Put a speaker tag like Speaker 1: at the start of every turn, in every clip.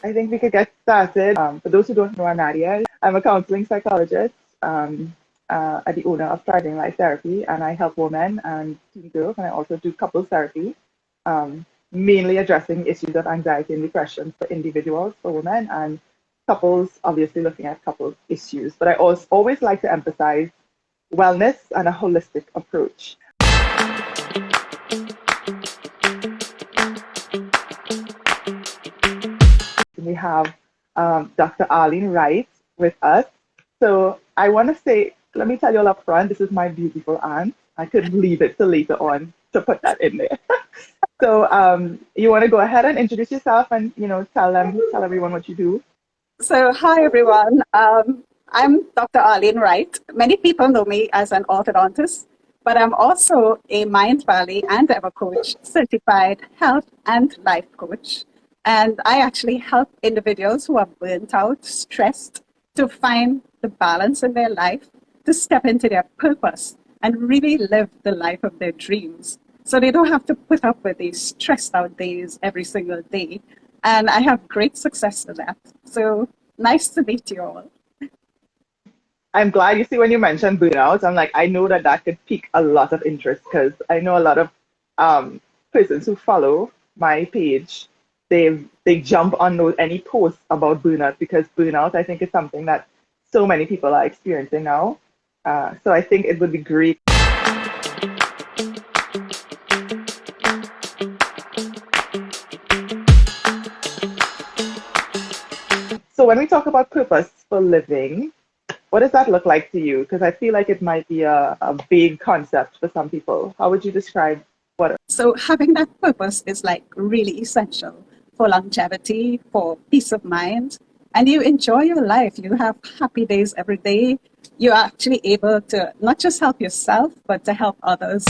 Speaker 1: I think we could get started. For those who don't know, I'm Nadia. I'm a counseling psychologist at the owner of Thriving Life Therapy, and I help women and teen girls, and I also do couples therapy, mainly addressing issues of anxiety and depression for individuals, for women, and couples, obviously looking at couples issues. But I always like to emphasize wellness and a holistic approach. We have Dr. Arlene Wright with us. So I want to say, let me tell you all up front, this is my beautiful aunt. I couldn't leave it till later on to put that in there. So you want to go ahead and introduce yourself and, tell everyone what you do.
Speaker 2: So hi, everyone. I'm Dr. Arlene Wright. Many people know me as an orthodontist, but I'm also a Mind Valley and Ever Coach certified health and life coach. And I actually help individuals who are burnt out, stressed, to find the balance in their life, to step into their purpose and really live the life of their dreams. So they don't have to put up with these stressed out days every single day. And I have great success with that. So nice to meet you all.
Speaker 1: I'm glad. You see, when you mentioned burnout, I'm like, I know that could pique a lot of interest, because I know a lot of persons who follow my page, they jump on any posts about burnout, because burnout, I think, is something that so many people are experiencing now. So I think it would be great. So when we talk about purposeful living, what does that look like to you? Because I feel like it might be a big concept for some people. How would you describe what?
Speaker 2: So having that purpose is like really essential for longevity, for peace of mind, and you enjoy your life. You have happy days every day. You're actually able to not just help yourself, but to help others.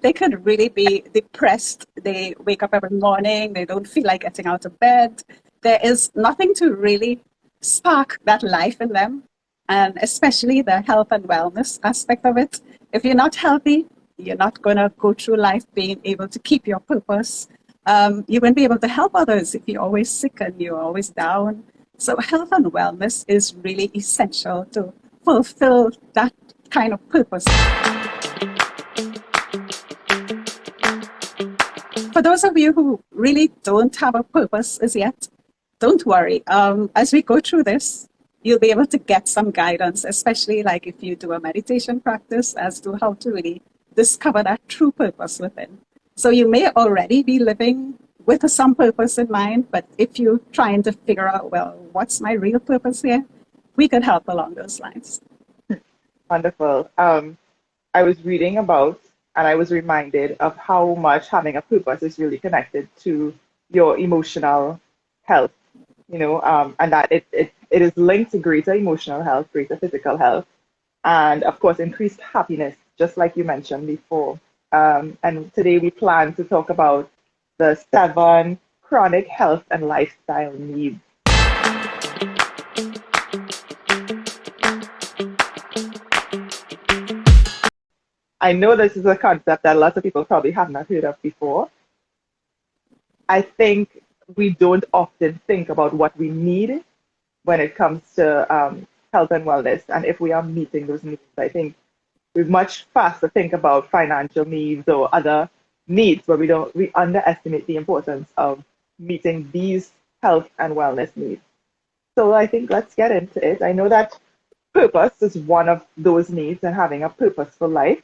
Speaker 2: They could really be depressed. They wake up every morning. They don't feel like getting out of bed. There is nothing to really spark that life in them, and especially the health and wellness aspect of it. If you're not healthy, you're not going to go through life being able to keep your purpose. You won't be able to help others if you're always sick and you're always down. So health and wellness is really essential to fulfill that kind of purpose. For those of you who really don't have a purpose as yet, don't worry. As we go through this, you'll be able to get some guidance, especially like if you do a meditation practice, as to how to really discover that true purpose within. So you may already be living with some purpose in mind, but if you're trying to figure out, well, what's my real purpose here, we could help along those lines.
Speaker 1: Wonderful. I was reading about, and I was reminded of how much having a purpose is really connected to your emotional health, and that it is linked to greater emotional health, greater physical health, and of course, increased happiness, just like you mentioned before. And today we plan to talk about the 7 chronic health and lifestyle needs. I know this is a concept that lots of people probably have not heard of before. I think we don't often think about what we need when it comes to health and wellness, and if we are meeting those needs. I think we much faster think about financial needs or other needs, but we underestimate the importance of meeting these health and wellness needs. So I think let's get into it. I know that purpose is one of those needs, and having a purposeful life.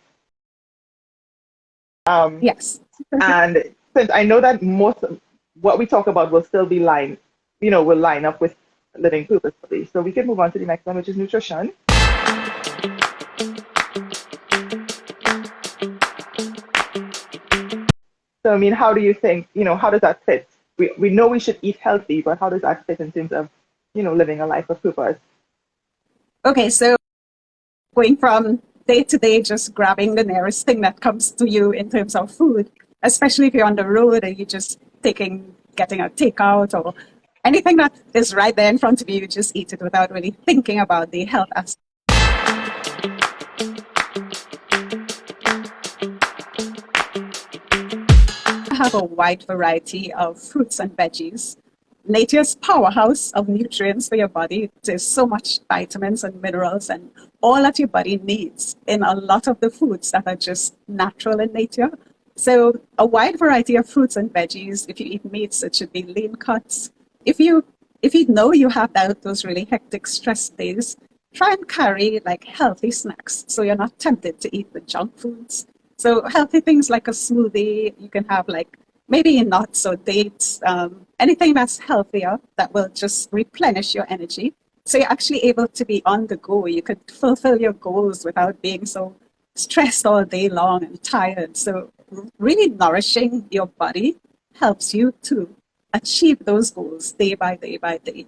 Speaker 2: Yes.
Speaker 1: And since I know that most of what we talk about will still be will line up with living purposefully. So we can move on to the next one, which is nutrition. So, I mean, how do you think, how does that fit? We know we should eat healthy, but how does that fit in terms of, living a life of purpose?
Speaker 2: Okay, so going from day to day, just grabbing the nearest thing that comes to you in terms of food, especially if you're on the road and you're just getting a takeout or anything that is right there in front of you, you just eat it without really thinking about the health aspect. have a wide variety of fruits and veggies. Nature's powerhouse of nutrients for your body. There's so much vitamins and minerals and all that your body needs in a lot of the foods that are just natural in nature. So a wide variety of fruits and veggies. If you eat meats, it should be lean cuts. If you know you have those really hectic stress days, try and carry like healthy snacks so you're not tempted to eat the junk foods. So healthy things like a smoothie, you can have like maybe nuts or dates, anything that's healthier that will just replenish your energy. So you're actually able to be on the go. You could fulfill your goals without being so stressed all day long and tired. So really nourishing your body helps you to achieve those goals day by day by day.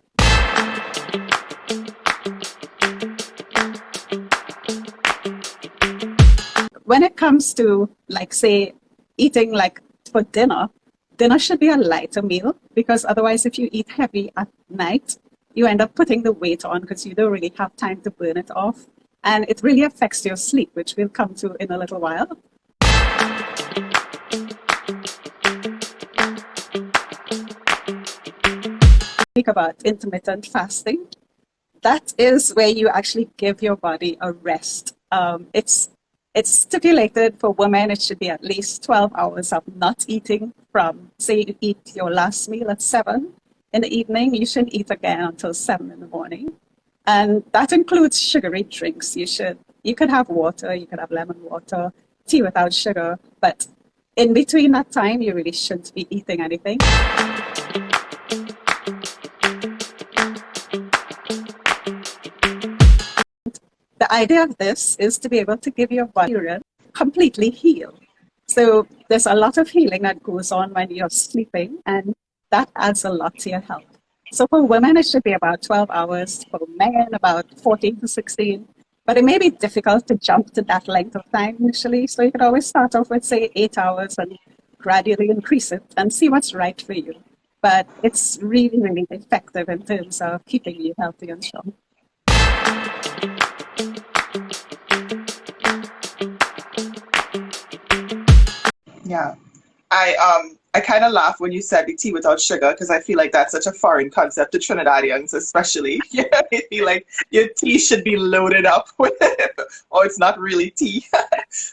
Speaker 2: When it comes to, like, say, eating like for dinner, dinner should be a lighter meal, because otherwise if you eat heavy at night, you end up putting the weight on because you don't really have time to burn it off. And it really affects your sleep, which we'll come to in a little while. Speak about intermittent fasting. That is where you actually give your body a rest. It's stipulated for women, it should be at least 12 hours of not eating from, say, you eat your last meal at 7 in the evening, you shouldn't eat again until 7 in the morning. And that includes sugary drinks. You could have water, you could have lemon water, tea without sugar, but in between that time, you really shouldn't be eating anything. The idea of this is to be able to give your body completely heal. So there's a lot of healing that goes on when you're sleeping, and that adds a lot to your health. So for women, it should be about 12 hours. For men, about 14 to 16. But it may be difficult to jump to that length of time initially. So you could always start off with, say, 8 hours and gradually increase it and see what's right for you. But it's really, really effective in terms of keeping you healthy and strong.
Speaker 1: Yeah. I kind of laugh when you said the tea without sugar, because I feel like that's such a foreign concept to Trinidadians, especially. Yeah, I feel like your tea should be loaded up with it, or it's not really tea.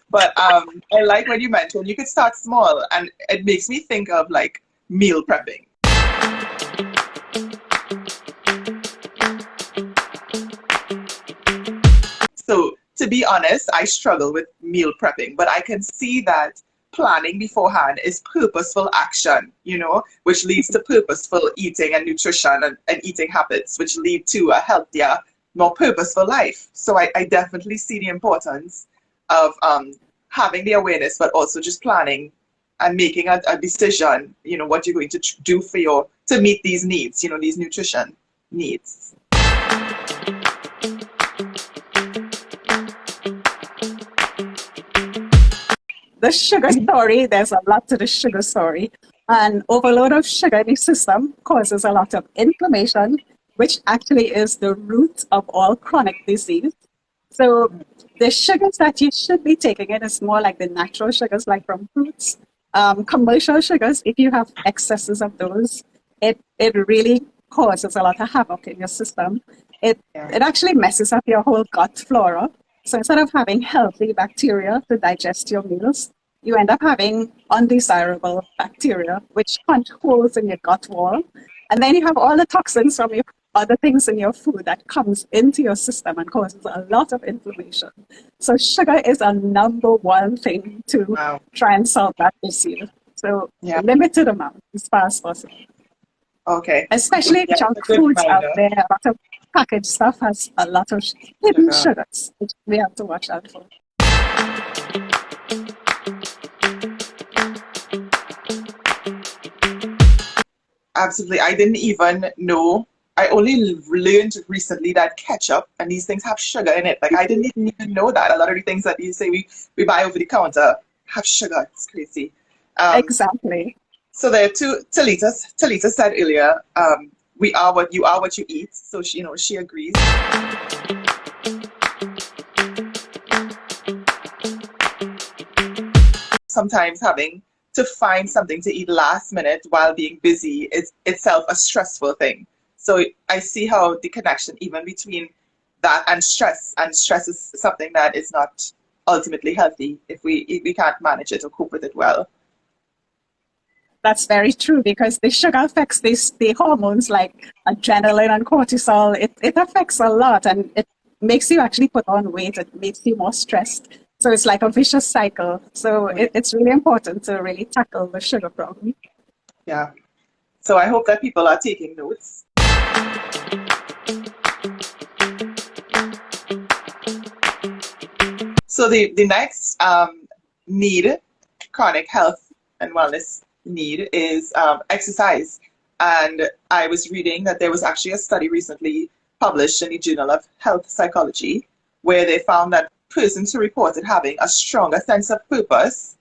Speaker 1: But I like when you mentioned you could start small, and it makes me think of like meal prepping. So to be honest, I struggle with meal prepping, but I can see that planning beforehand is purposeful action, which leads to purposeful eating and nutrition and eating habits, which lead to a healthier, more purposeful life. So I definitely see the importance of having the awareness, but also just planning and making a decision, what you're going to do to meet these needs, these nutrition needs.
Speaker 2: The sugar story, there's a lot to the sugar story. An overload of sugar in the system causes a lot of inflammation, which actually is the root of all chronic disease. So the sugars that you should be taking in is more like the natural sugars, like from fruits. Commercial sugars, if you have excesses of those, it really causes a lot of havoc in your system. It actually messes up your whole gut flora. So instead of having healthy bacteria to digest your meals, you end up having undesirable bacteria, which punch holes in your gut wall. And then you have all the toxins from your other things in your food that comes into your system and causes a lot of inflammation. So sugar is a number one thing to try and solve that issue. So limited amount as far as possible.
Speaker 1: Okay.
Speaker 2: Especially junk foods out there, a lot of packaged stuff has a lot of hidden sugars, which we have to watch out for.
Speaker 1: Absolutely. I didn't even know. I only learned recently that ketchup and these things have sugar in it. Like, I didn't even know that. A lot of the things that you say we buy over the counter have sugar. It's crazy.
Speaker 2: Exactly.
Speaker 1: So there are two. Talita said earlier, we are what you eat. So she agrees. Sometimes having to find something to eat last minute while being busy is itself a stressful thing. So I see how the connection even between that and stress is something that is not ultimately healthy if we can't manage it or cope with it well.
Speaker 2: That's very true because the sugar affects the hormones like adrenaline and cortisol. It affects a lot and it makes you actually put on weight. It makes you more stressed. So it's like a vicious cycle. So it's really important to really tackle the sugar problem.
Speaker 1: Yeah. So I hope that people are taking notes. So the next need, chronic health and wellness need, is exercise. And I was reading that there was actually a study recently published in the Journal of Health Psychology where they found that persons who reported having a stronger sense of purpose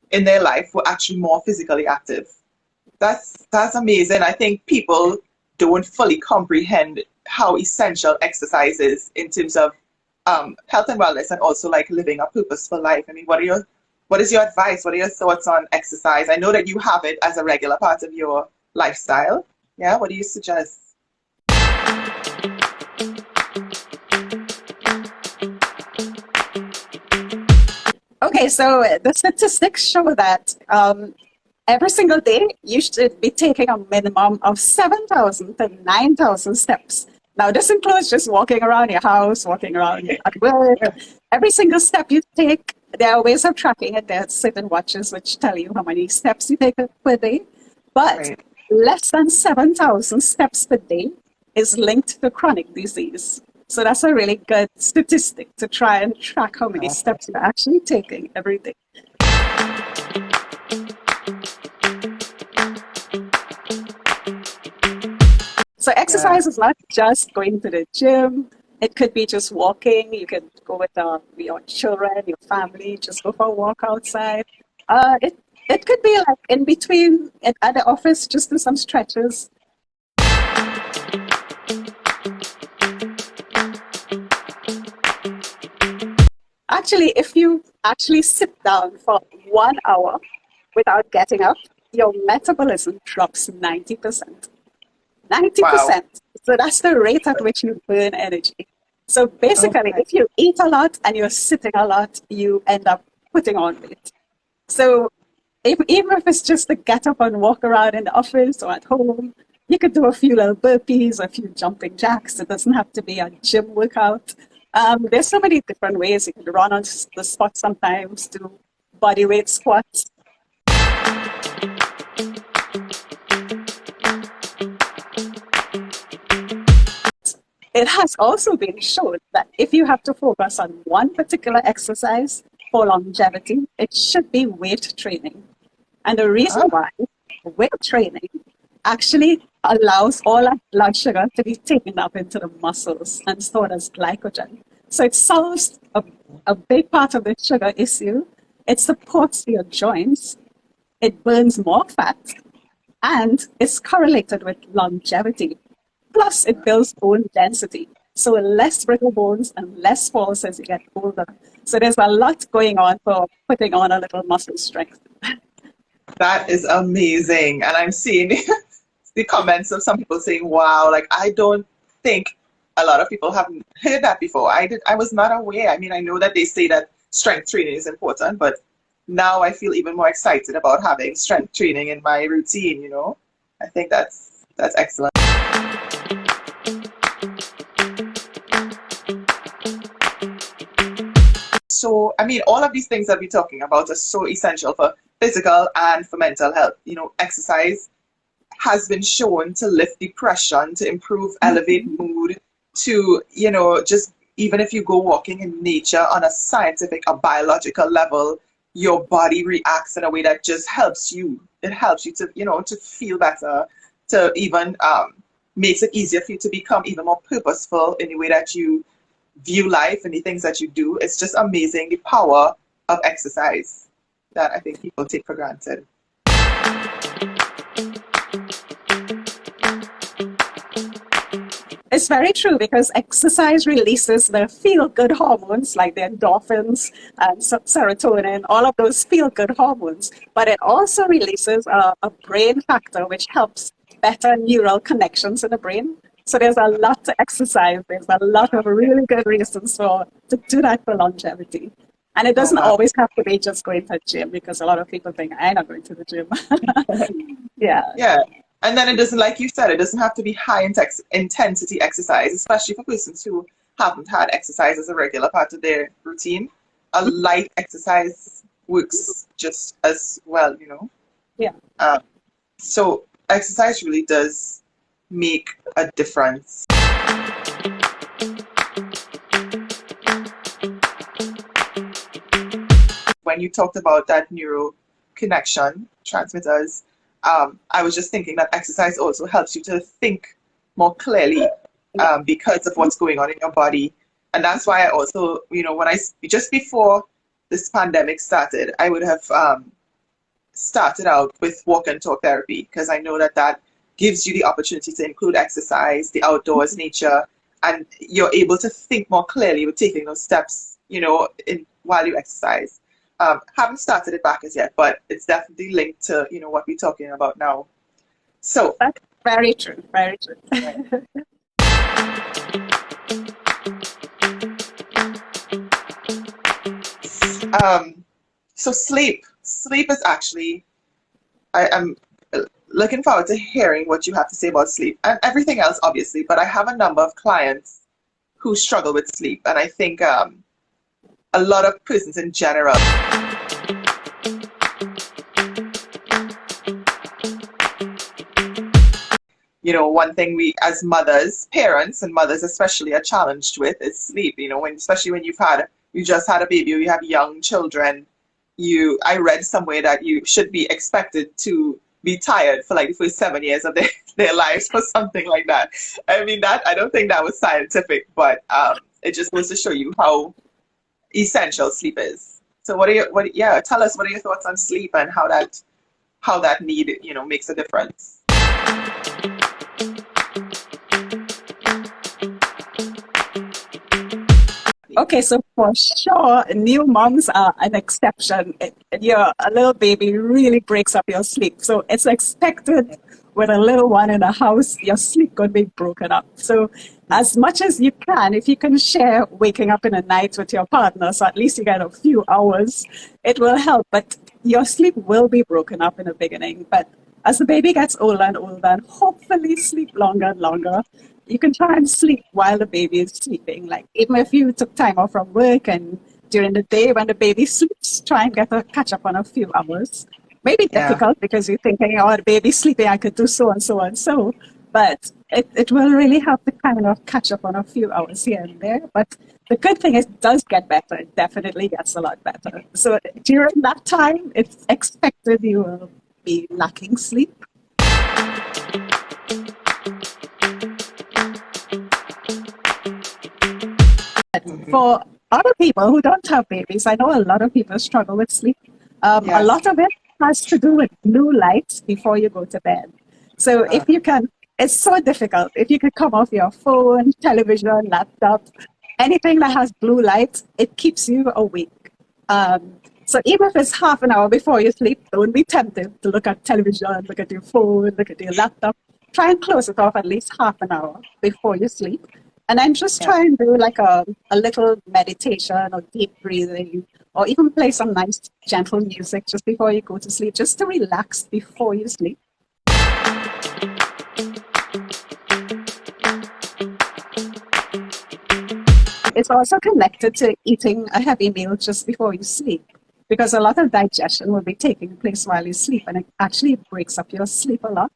Speaker 1: in their life were actually more physically active. That's amazing. I think people don't fully comprehend how essential exercise is in terms of health and wellness, and also like living a purposeful life. I mean, what is your advice? What are your thoughts on exercise? I know that you have it as a regular part of your lifestyle. Yeah, what do you suggest?
Speaker 2: Okay, so the statistics show that every single day you should be taking a minimum of 7,000 to 9,000 steps. Now, this includes just walking around your house, walking around at work. Every single step you take, there are ways of tracking it. There are certain watches which tell you how many steps you take per day. But
Speaker 1: Right.
Speaker 2: less than 7,000 steps per day is linked to chronic disease. So that's a really good statistic to try and track how many steps you're actually taking every day. So
Speaker 1: Yeah.
Speaker 2: exercise is not just going to the gym. It could be just walking. You can go with your children, your family, just go for a walk outside. It could be like in between at the office, just do some stretches. Actually, if you actually sit down for 1 hour without getting up, your metabolism drops 90%.
Speaker 1: Wow.
Speaker 2: 90%. So that's the rate at which you burn energy. So basically,
Speaker 1: Okay.
Speaker 2: if you eat a lot and you're sitting a lot, you end up putting on weight. So even if it's just to get up and walk around in the office or at home, you could do a few little burpees, a few jumping jacks. It doesn't have to be a gym workout. There's so many different ways. You can run on the spot sometimes, do body weight squats. It has also been shown that if you have to focus on one particular exercise for longevity, it should be weight training. And the reason
Speaker 1: Oh,
Speaker 2: why weight training actually allows all that blood sugar to be taken up into the muscles and stored as glycogen. So it solves a big part of the sugar issue. It supports your joints. It burns more fat and it's correlated with longevity. Plus, it builds bone density. So less brittle bones and less falls as you get older. So there's a lot going on for putting on a little muscle strength.
Speaker 1: that is amazing. And I'm seeing the comments of some people saying, wow, like I don't think a lot of people haven't heard that before. I was not aware. I mean, I know that they say that strength training is important, but now I feel even more excited about having strength training in my routine, you know? I think that's excellent. So, I mean, all of these things that we're talking about are so essential for physical and for mental health. You know, exercise has been shown to lift depression, to improve, elevate mood, to, you know, just even if you go walking in nature on a scientific, a biological level, your body reacts in a way that just helps you. It helps you to, you know, to feel better, to even makes it easier for you to become even more purposeful in the way that you view life and the things that you do. It's just amazing the power of exercise that I think people take for granted.
Speaker 2: It's very true because exercise releases the feel-good hormones like the endorphins and serotonin, all of those feel-good hormones. But it also releases a brain factor which helps better neural connections in the brain. So there's a lot to exercise. There's a lot of really good reasons to do that for longevity. And it
Speaker 3: Oh,
Speaker 2: doesn't
Speaker 3: wow.
Speaker 2: always have to be just going to the gym because a lot of people think, I'm not going to the gym. Yeah.
Speaker 3: Yeah. And then it doesn't, like you said, it doesn't have to be high intensity exercise, especially for persons who haven't had exercise as a regular part of their routine. A light exercise works just as well, you know.
Speaker 2: Yeah.
Speaker 3: So exercise really does make a difference. When you talked about that neuro connection transmitters, I was just thinking that exercise also helps you to think more clearly because of what's going on in your body. And that's why I also, you know, just before this pandemic started, I would have started out with walk and talk therapy because I know that that gives you the opportunity to include exercise, the outdoors, nature, and you're able to think more clearly with taking those steps, you know, while you exercise. Haven't started it back as yet, but it's definitely linked to, you know, what we're talking about now. So
Speaker 2: That's very true. Very true.
Speaker 3: so sleep is actually, I am looking forward to hearing what you have to say about sleep and everything else, obviously. But I have a number of clients who struggle with sleep, and I think a lot of persons in general. You know, one thing we as mothers, parents and mothers especially, are challenged with is sleep. You know, especially when you just had a baby or you have young children, I read somewhere that you should be expected to be tired for like the first 7 years of their lives or something like that. I mean, I don't think that was scientific, but it just goes to show you how essential sleep is. So tell us, what are your thoughts on sleep and how that need, you know, makes a difference?
Speaker 2: Okay, so for sure, new moms are an exception. Your a little baby really breaks up your sleep. So it's expected with a little one in the house, your sleep could be broken up. So as much as you can, if you can share waking up in the night with your partner, so at least you get a few hours, it will help. But your sleep will be broken up in the beginning. But as the baby gets older and older and hopefully sleep longer and longer, you can try and sleep while the baby is sleeping. Like even if you took time off from work and during the day when the baby sleeps, try and catch up on a few hours. Maybe difficult because you're thinking, oh, the baby's sleeping, I could do so and so and so. But it will really help to kind of catch up on a few hours here and there. But the good thing is it does get better. It definitely gets a lot better. So during that time, it's expected you will be lacking sleep. For other people who don't have babies, I know a lot of people struggle with sleep. A lot of it has to do with blue light before you go to bed. So if you can, it's so difficult. If you could come off your phone, television, laptop, anything that has blue light, it keeps you awake. So even if it's half an hour before you sleep, don't be tempted to look at television, look at your phone, look at your laptop. Try and close it off at least half an hour before you sleep. And then just try and do like a little meditation or deep breathing, or even play some nice gentle music just before you go to sleep, just to relax before you sleep. It's also connected to eating a heavy meal just before you sleep, because a lot of digestion will be taking place while you sleep, and it actually breaks up your sleep a lot.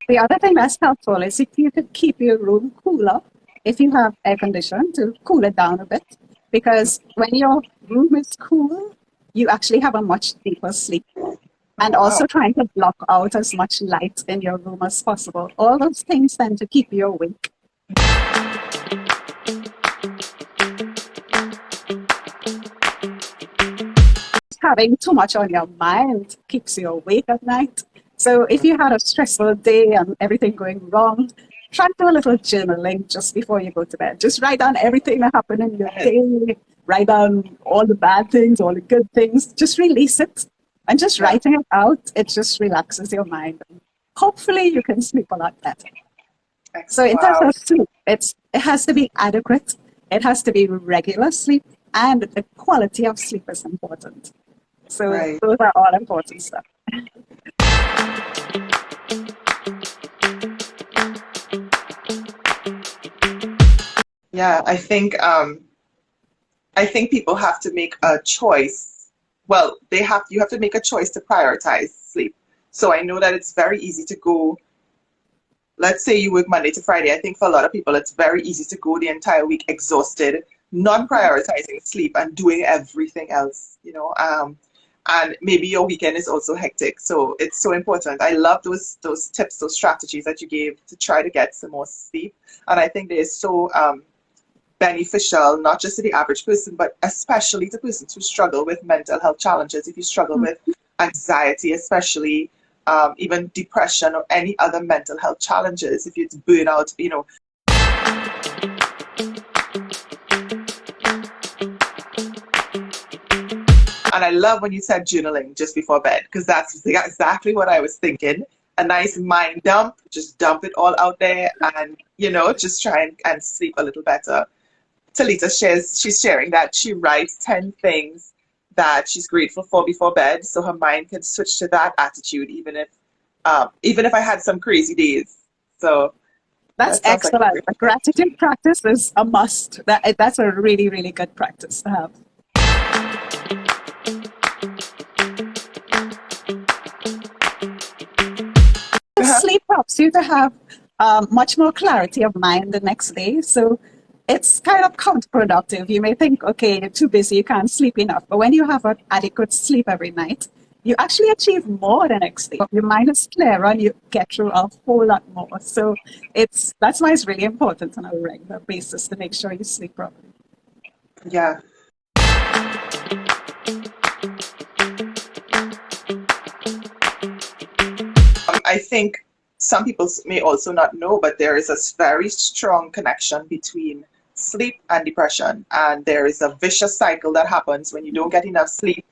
Speaker 2: The other thing that's helpful is if you could keep your room cooler, if you have air conditioning, to cool it down a bit. Because when your room is cool, you actually have a much deeper sleep. And also trying to block out as much light in your room as possible. All those things tend to keep you awake. having too much on your mind keeps you awake at night. So if you had a stressful day and everything going wrong, try to do a little journaling just before you go to bed. Just write down everything that happened in your day. Write down all the bad things, all the good things. Just release it. And just writing it out, it just relaxes your mind. Hopefully you can sleep a lot better. So in terms of sleep, it has to be adequate. It has to be regular sleep. And the quality of sleep is important. So those are all important stuff.
Speaker 3: Yeah, I think people have to make a choice. Well, you have to make a choice to prioritize sleep. So I know that it's very easy to go, let's say you work Monday to Friday. I think for a lot of people, it's very easy to go the entire week exhausted, non-prioritizing sleep and doing everything else, and maybe your weekend is also hectic. So it's so important. I love those tips, those strategies that you gave to try to get some more sleep. And I think they're so beneficial, not just to the average person, but especially to persons who struggle with mental health challenges. If you struggle with anxiety, especially even depression or any other mental health challenges, if it's burnout, And I love when you said journaling just before bed, because that's exactly what I was thinking. A nice mind dump, just dump it all out there and, just try and sleep a little better. Talita she's sharing that she writes 10 things that she's grateful for before bed, so her mind can switch to that attitude, even if I had some crazy days. So
Speaker 2: that's excellent. Like a gratitude practice is a must. That's a really, really good practice to have. Sleep helps you to have much more clarity of mind the next day. So it's kind of counterproductive. You may think, okay, you're too busy, you can't sleep enough. But when you have an adequate sleep every night, you actually achieve more the next day. Your mind is clearer and you get through a whole lot more. So that's why it's really important on a regular basis to make sure you sleep properly.
Speaker 3: Yeah. I think some people may also not know, but there is a very strong connection between sleep and depression. And there is a vicious cycle that happens when you don't get enough sleep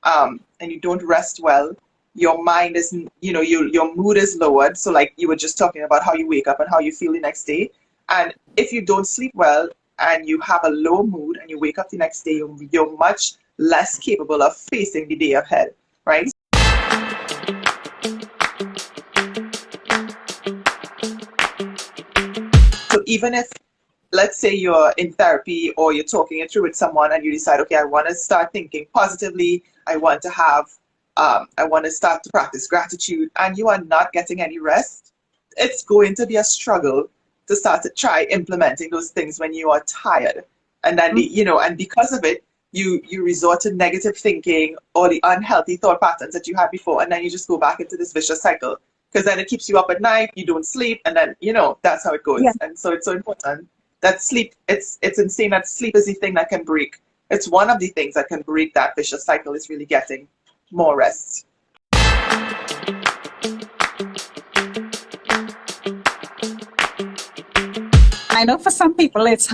Speaker 3: and you don't rest well. Your mind is, your mood is lowered. So like you were just talking about how you wake up and how you feel the next day. And if you don't sleep well and you have a low mood and you wake up the next day, you're much less capable of facing the day ahead, right? So even if, let's say you're in therapy or you're talking it through with someone and you decide, okay, I want to start thinking positively, I want to start to practice gratitude, and you are not getting any rest, it's going to be a struggle to start to try implementing those things when you are tired. And then, and because of it, you resort to negative thinking or the unhealthy thought patterns that you had before, and then you just go back into this vicious cycle. Because then it keeps you up at night, you don't sleep, and then, that's how it goes. Yeah. And so it's so important that sleep, it's insane that sleep is the thing that can break. It's one of the things that can break that vicious cycle, is really getting more rest.
Speaker 2: I know for some people it's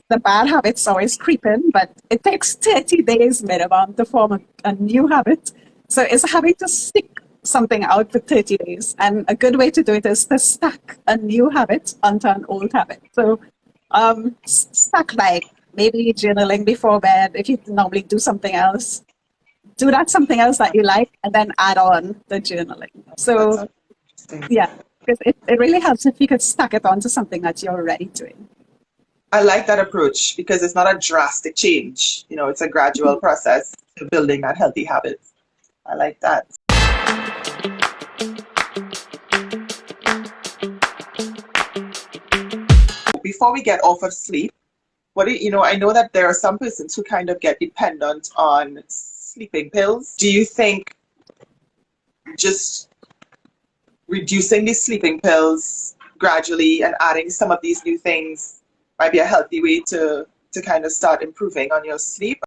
Speaker 2: the bad habits always creep in, but it takes 30 days minimum to form a new habit. So it's having to stick something out for 30 days. And a good way to do it is to stack a new habit onto an old habit. So stack like maybe journaling before bed. If you normally do something else, do that something else that you like, and then add on the journaling. So yeah, because it really helps if you could stack it onto something that you're already doing.
Speaker 3: I like that approach because it's not a drastic change. It's a gradual process to building that healthy habit. I like that. Before we get off of sleep, I know that there are some persons who kind of get dependent on sleeping pills. Do you think just reducing these sleeping pills gradually and adding some of these new things might be a healthy way to kind of start improving on your sleep?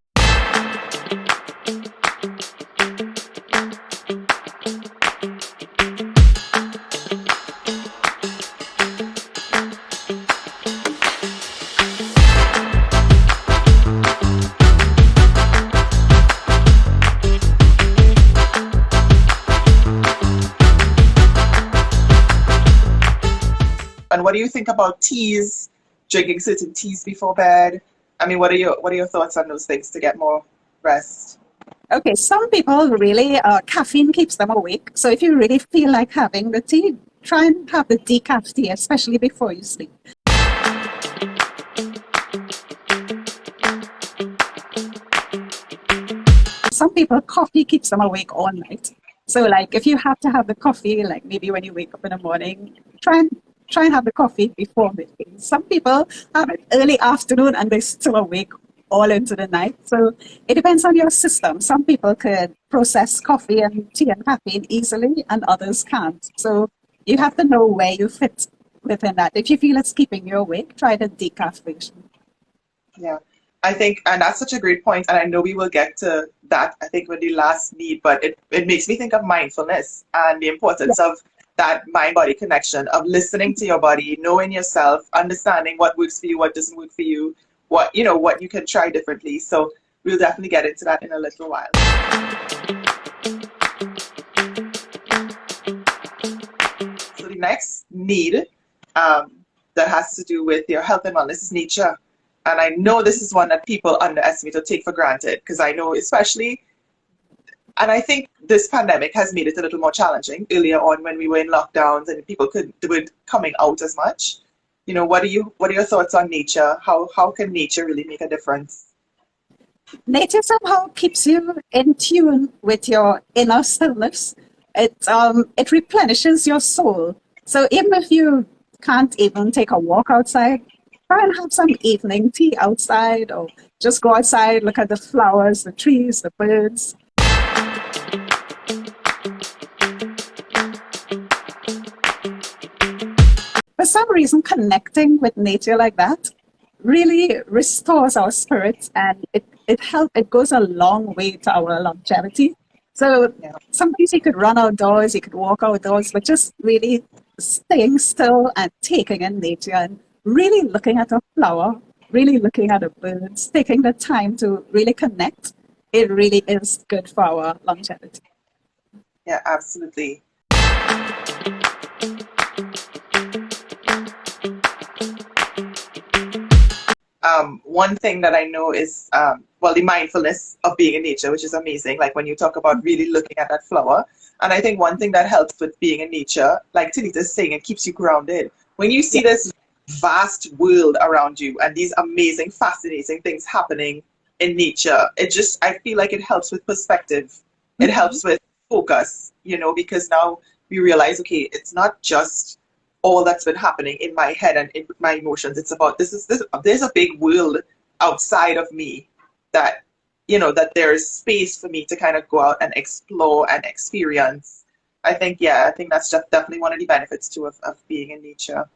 Speaker 3: you think about teas, drinking certain teas before bed? I mean, what are your thoughts on those things to get more rest?
Speaker 2: Okay, some people really, caffeine keeps them awake. So if you really feel like having the tea, try and have the decaf tea, especially before you sleep. Some people, coffee keeps them awake all night. So like if you have to have the coffee, like maybe when you wake up in the morning, try and have the coffee before midday. Some people have it early afternoon and they're still awake all into the night. So it depends on your system. Some people could process coffee and tea and caffeine easily and others can't. So you have to know where you fit within that. If you feel it's keeping you awake, try the decaf version.
Speaker 3: Yeah, I think, and that's such a great point, and I know we will get to that, I think, with the last need, but it makes me think of mindfulness and the importance of that mind-body connection, of listening to your body, knowing yourself, understanding what works for you, what doesn't work for you, what you can try differently. So we'll definitely get into that in a little while. So the next need that has to do with your health and wellness is nature. And I know this is one that people underestimate or take for granted, because I know especially, and I think this pandemic has made it a little more challenging earlier on when we were in lockdowns and people weren't coming out as much. What are your thoughts on nature? How can nature really make a difference?
Speaker 2: Nature somehow keeps you in tune with your inner stillness. It replenishes your soul. So even if you can't even take a walk outside, try and have some evening tea outside, or just go outside, look at the flowers, the trees, the birds. For some reason, connecting with nature like that really restores our spirits, and it goes a long way to our longevity. So sometimes you could run outdoors, you could walk outdoors, but just really staying still and taking in nature and really looking at a flower, really looking at the birds, taking the time to really connect, it really is good for our longevity.
Speaker 3: Yeah, absolutely. One thing that I know is, the mindfulness of being in nature, which is amazing. Like when you talk about really looking at that flower. And I think one thing that helps with being in nature, like Talita's saying, it keeps you grounded. When you see this vast world around you and these amazing, fascinating things happening in nature, I feel like it helps with perspective. It helps with focus, because now we realize, okay, it's not just all that's been happening in my head and in my emotions. It's about there's a big world outside of me that, that there's space for me to kind of go out and explore and experience. I think that's just definitely one of the benefits too of being in nature.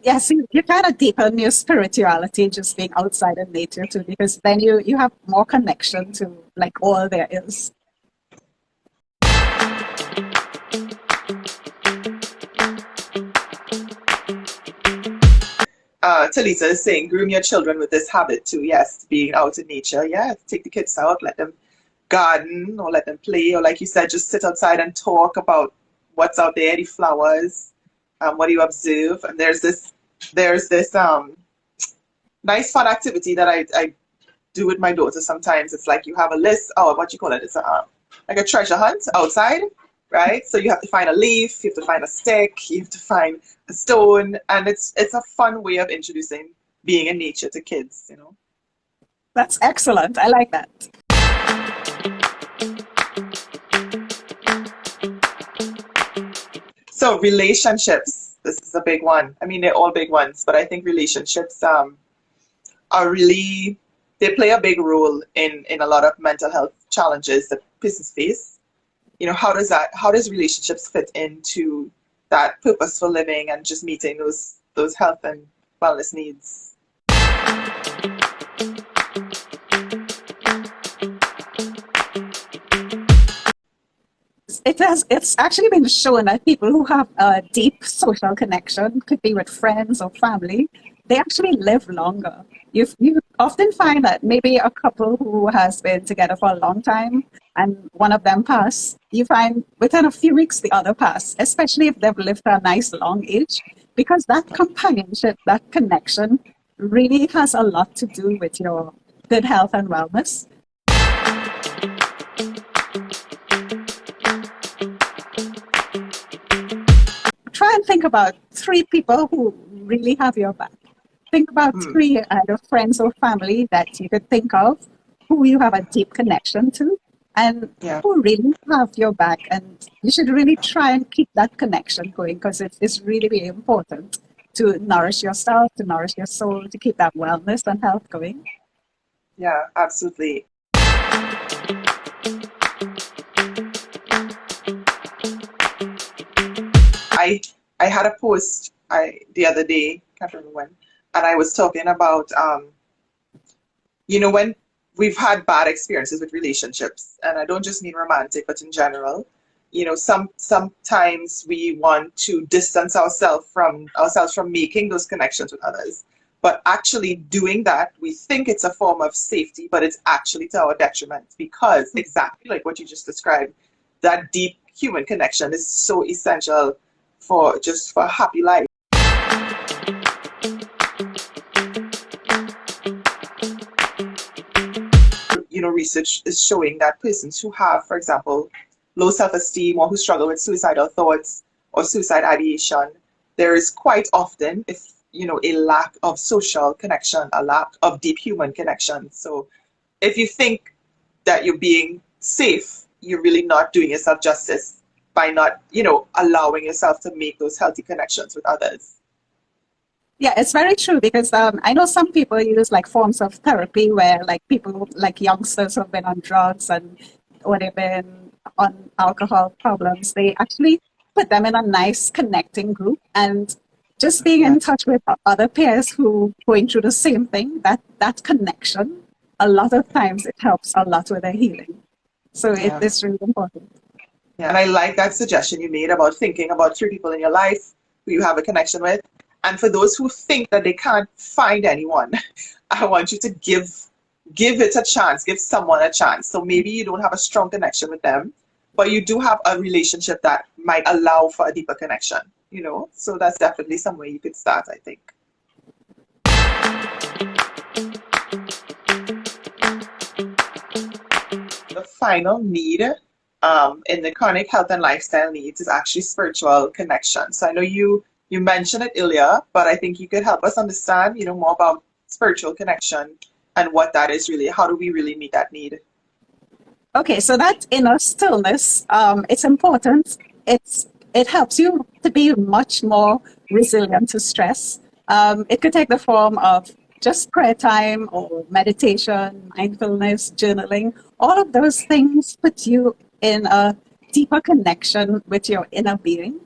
Speaker 2: Yes, you kind of deepen your spirituality just being outside in nature too, because then you have more connection to like all there is.
Speaker 3: Talita is saying, groom your children with this habit too. Yes, being out in nature. Yeah, take the kids out, let them garden or let them play, or like you said, just sit outside and talk about what's out there, the flowers, what do you observe. And there's this nice fun activity that I do with my daughter sometimes. It's like you have a list, what you call it? It's like a treasure hunt outside, right? So you have to find a leaf, you have to find a stick, you have to find a stone, and it's a fun way of introducing being in nature to kids,
Speaker 2: That's excellent. I like that.
Speaker 3: So relationships, this is a big one. I mean, they're all big ones, but I think relationships they play a big role in a lot of mental health challenges that persons face. How does relationships fit into that purposeful living and just meeting those health and wellness needs?
Speaker 2: It's actually been shown that people who have a deep social connection, could be with friends or family, they actually live longer. You often find that maybe a couple who has been together for a long time and one of them pass, you find within a few weeks the other pass, especially if they've lived a nice long age. because that companionship, that connection really has a lot to do with your good health and wellness. Try and think about 3 people who really have your back. Think about 3 either friends or family that you could think of who you have a deep connection to and who really have your back. And you should really try and keep that connection going because it's really, really important to nourish yourself, to nourish your soul, to keep that wellness and health going.
Speaker 3: Yeah, absolutely. I had a post the other day, can't remember when, and I was talking about when we've had bad experiences with relationships, and I don't just mean romantic, but in general, sometimes we want to distance ourselves from making those connections with others. But actually doing that, we think it's a form of safety, but it's actually to our detriment because exactly like what you just described, that deep human connection is so essential for a happy life. Research is showing that persons who have, for example, low self-esteem or who struggle with suicidal thoughts or suicide ideation, there is quite often, a lack of social connection, a lack of deep human connection. So if you think that you're being safe, you're really not doing yourself justice by not, allowing yourself to make those healthy connections with others.
Speaker 2: Yeah, it's very true because I know some people use like forms of therapy where like people like youngsters who've been on drugs and or they've been on alcohol problems, they actually put them in a nice connecting group and just being in touch with other peers who going through the same thing, that connection, a lot of times it helps a lot with their healing. So it's really important.
Speaker 3: Yeah, and I like that suggestion you made about thinking about 3 people in your life who you have a connection with. And for those who think that they can't find anyone, I want you to give it a chance, give someone a chance. So maybe you don't have a strong connection with them, but you do have a relationship that might allow for a deeper connection, So that's definitely some way you could start, I think. The final need in the chronic health and lifestyle needs is actually spiritual connection. So I know you mentioned it earlier, but I think you could help us understand, more about spiritual connection and what that is really. How do we really meet that need?
Speaker 2: Okay, so that inner stillness, it's important. It helps you to be much more resilient to stress. It could take the form of just prayer time or meditation, mindfulness, journaling. All of those things put you in a deeper connection with your inner being.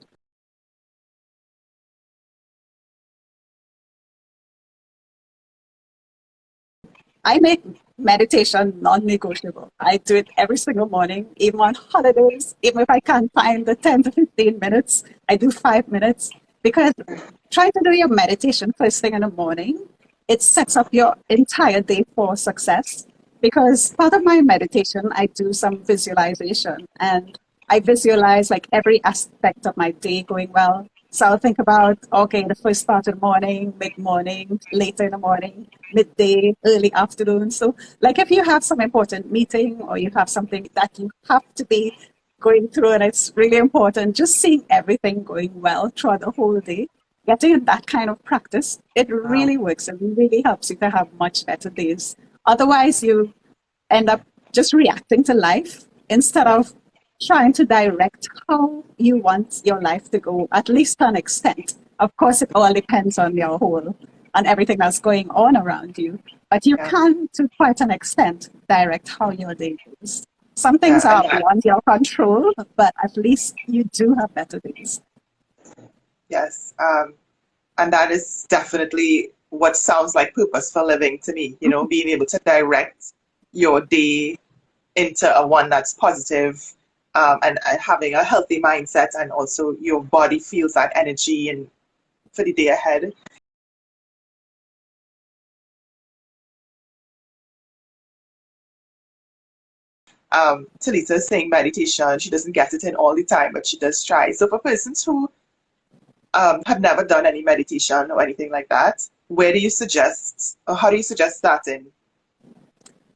Speaker 2: I make meditation non-negotiable. I do it every single morning, even on holidays. Even if I can't find the 10 to 15 minutes, I do 5 minutes. Because trying to do your meditation first thing in the morning, it sets up your entire day for success. Because part of my meditation, I do some visualization. And I visualize like every aspect of my day going well. So I'll think about, okay, the first part of the morning, mid-morning, later in the morning, midday, early afternoon. So like if you have some important meeting or you have something that you have to be going through and it's really important, just seeing everything going well throughout the whole day, getting that kind of practice, it really works and really helps you to have much better days. Otherwise, you end up just reacting to life instead of trying to direct how you want your life to go, at least to an extent. Of course, it all depends on your whole, on everything that's going on around you. But you can, to quite an extent, direct how your day goes. Some things are beyond your control, but at least you do have better days.
Speaker 3: Yes. And that is definitely what sounds like purposeful living to me, being able to direct your day into a one that's positive, and having a healthy mindset, and also your body feels that energy and for the day ahead. Talita is saying meditation, she doesn't get it in all the time, but she does try. So for persons who have never done any meditation or anything like that, where do you suggest, or how do you suggest starting?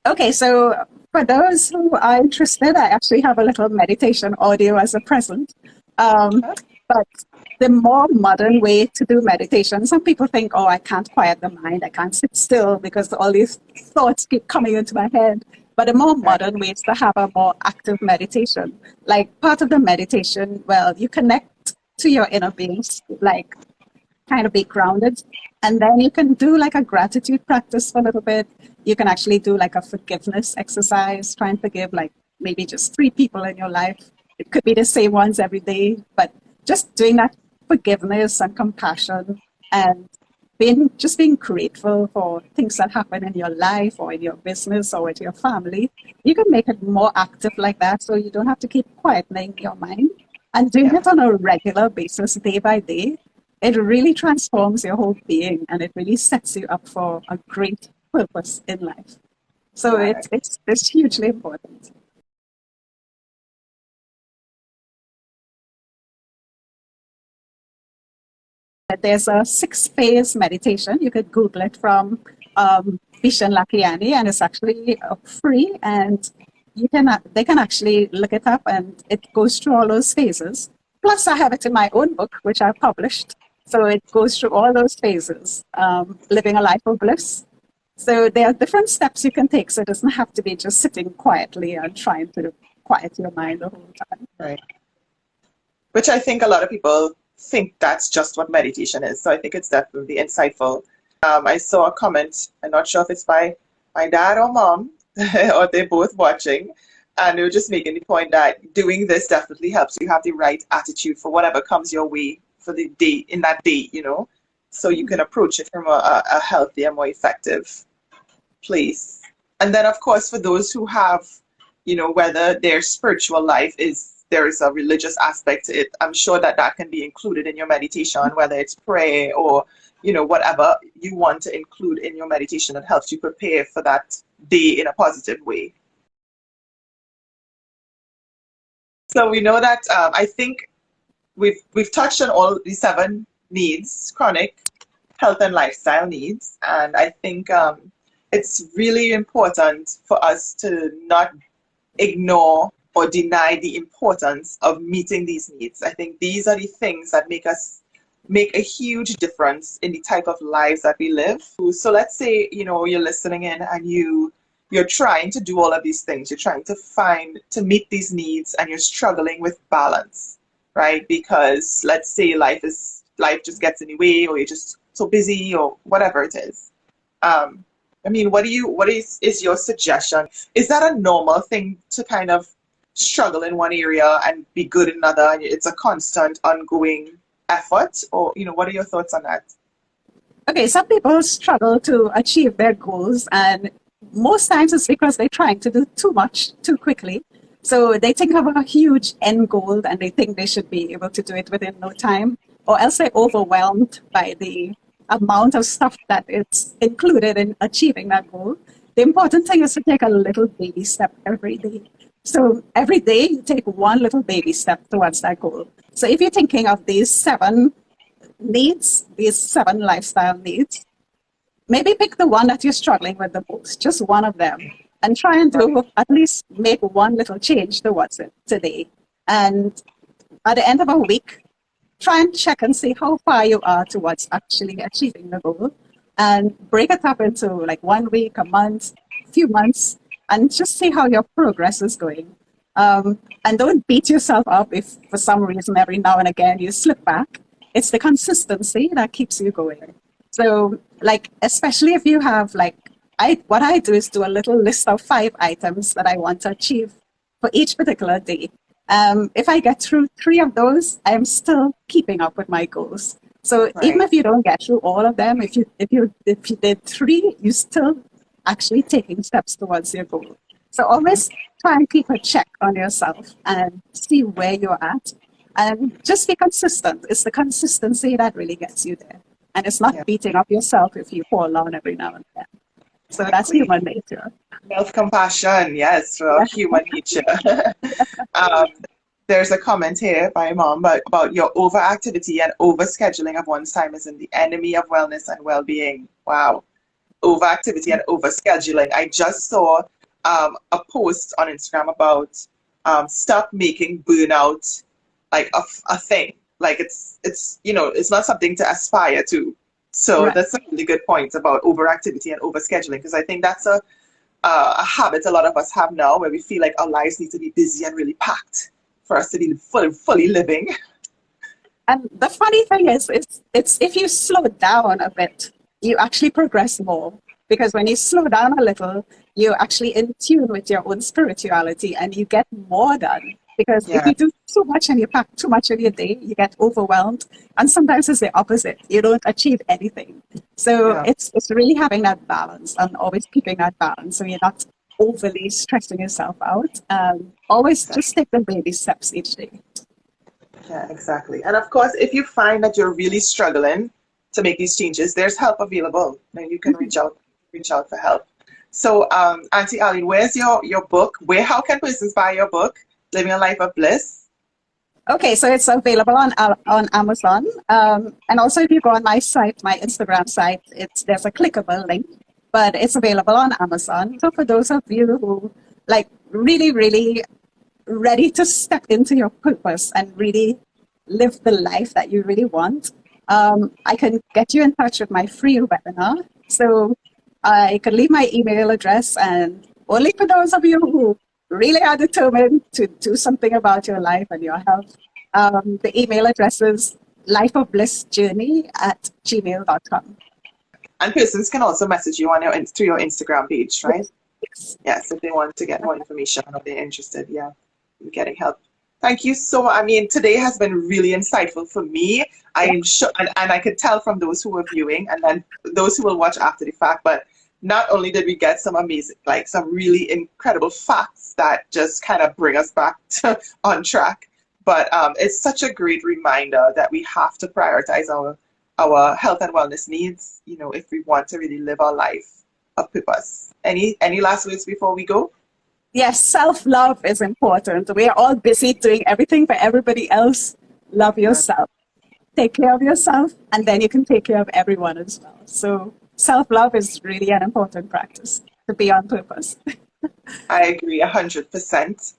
Speaker 2: Okay, so for those who are interested, I actually have a little meditation audio as a present. But the more modern way to do meditation, some people think, oh, I can't quiet the mind, I can't sit still because all these thoughts keep coming into my head. But the more modern way is to have a more active meditation. Like part of the meditation, well, you connect to your inner beings, like kind of be grounded. And then you can do like a gratitude practice for a little bit. You can actually do like a forgiveness exercise, try and forgive like maybe just 3 people in your life. It could be the same ones every day, but just doing that forgiveness and compassion and being grateful for things that happen in your life or in your business or with your family. You can make it more active like that so you don't have to keep quietening your mind. And doing it on a regular basis, day by day, it really transforms your whole being and it really sets you up for a great purpose in life. So it's hugely important. There's a 6-phase meditation. You could Google it from Vishen Lakiani, and it's actually free. And they can actually look it up, and it goes through all those phases. Plus, I have it in my own book, which I published. So it goes through all those phases, living a life of bliss. So there are different steps you can take. So it doesn't have to be just sitting quietly and trying to quiet your mind the whole time.
Speaker 3: Right. Which I think a lot of people think that's just what meditation is. So I think it's definitely insightful. I saw a comment, I'm not sure if it's by my dad or mom, or they're both watching, and they were just making the point that doing this definitely helps you have the right attitude for whatever comes your way for the day, in that day, so you can approach it from a healthier, more effective place. And then, of course, for those who have, whether their spiritual life there is a religious aspect to it, I'm sure that can be included in your meditation, whether it's prayer or, whatever you want to include in your meditation that helps you prepare for that day in a positive way. So we know that I think we've touched on all the 7 needs, chronic health and lifestyle needs, and I think it's really important for us to not ignore or deny the importance of meeting these needs. I think these are the things that make a huge difference in the type of lives that we live. So let's say, you're listening in and you're trying to do all of these things. You're trying to meet these needs and you're struggling with balance, right? Because let's say life just gets in the way, or you're just so busy, or whatever it is. What is your suggestion? Is that a normal thing to kind of struggle in one area and be good in another, and it's a constant ongoing effort? Or what are your thoughts on that?
Speaker 2: Okay, some people struggle to achieve their goals, and most times it's because they're trying to do too much too quickly. So they think of a huge end goal and they think they should be able to do it within no time, or else they're overwhelmed by the amount of stuff that it's included in achieving that goal. The important thing is to take a little baby step every day. So every day you take one little baby step towards that goal. So if you're thinking of these 7 needs, these 7 lifestyle needs, maybe pick the one that you're struggling with the most, just one of them, and try and at least make one little change towards it today. And at the end of a week, try and check and see how far you are towards actually achieving the goal, and break it up into like 1 week, a month, a few months, and just see how your progress is going. And don't beat yourself up if for some reason every now and again you slip back. It's the consistency that keeps you going. So especially if you have what I do is do a little list of 5 items that I want to achieve for each particular day. If I get through 3 of those, I'm still keeping up with my goals. So even if you don't get through all of them, if you did 3, you still actually taking steps towards your goal. So always try and keep a check on yourself and see where you're at, and just be consistent. It's the consistency that really gets you there, and it's not beating up yourself if you fall down every now and then. So that's human nature.
Speaker 3: Self-compassion, yes, for human nature. There's a comment here by mom about your overactivity and overscheduling of one's time is the enemy of wellness and well-being. Wow. Overactivity and overscheduling. I just saw a post on Instagram about stop making burnout like a thing. Like it's it's not something to aspire to. So
Speaker 2: Right.
Speaker 3: that's a really good point about overactivity and overscheduling, because I think that's a habit a lot of us have now, where we feel like our lives need to be busy and really packed for us to be fully living.
Speaker 2: And the funny thing is, it's if you slow down a bit, you actually progress more. Because when you slow down a little, you're actually in tune with your own spirituality and you get more done. Because if
Speaker 3: Yeah,
Speaker 2: you do too much and you pack too much in your day, you get overwhelmed. And sometimes it's the opposite. You don't achieve anything. So
Speaker 3: yeah,
Speaker 2: it's really having that balance and always keeping that balance so you're not overly stressing yourself out. Always just take the baby steps each day.
Speaker 3: yeah, exactly. And of course, if you find that you're really struggling to make these changes, there's help available. Then you can reach out for help. So, Auntie Aline, where's your book? How can persons buy your book, Living a Life of Bliss?
Speaker 2: Okay, so it's available on Amazon, and also if you go on my site, my Instagram site, there's a clickable link, but it's available on Amazon. So for those of you who like really, really ready to step into your purpose and really live the life that you really want, I can get you in touch with my free webinar. So I can leave my email address, and only for those of you who really are determined to do something about your life and your health, the email address is lifeofblissjourney@gmail.com.
Speaker 3: And persons can also message you on through your Instagram page, right?
Speaker 2: Yes. Yes.
Speaker 3: Yes, if they want to get more information or they're interested, yeah, in getting help. Thank you so much. I mean, today has been really insightful for me. I'm sure, and I could tell from those who were viewing and then those who will watch after the fact, but not only did we get some amazing, like some really incredible facts that just kind of bring us back on track, but it's such a great reminder that we have to prioritize our health and wellness needs, if we want to really live our life of purpose. Any last words before we go?
Speaker 2: Yes, self-love is important. We are all busy doing everything for everybody else. Love
Speaker 3: Yeah,
Speaker 2: yourself. Take care of yourself, and then you can take care of everyone as well. So self-love is really an important practice to be on purpose.
Speaker 3: I agree 100%.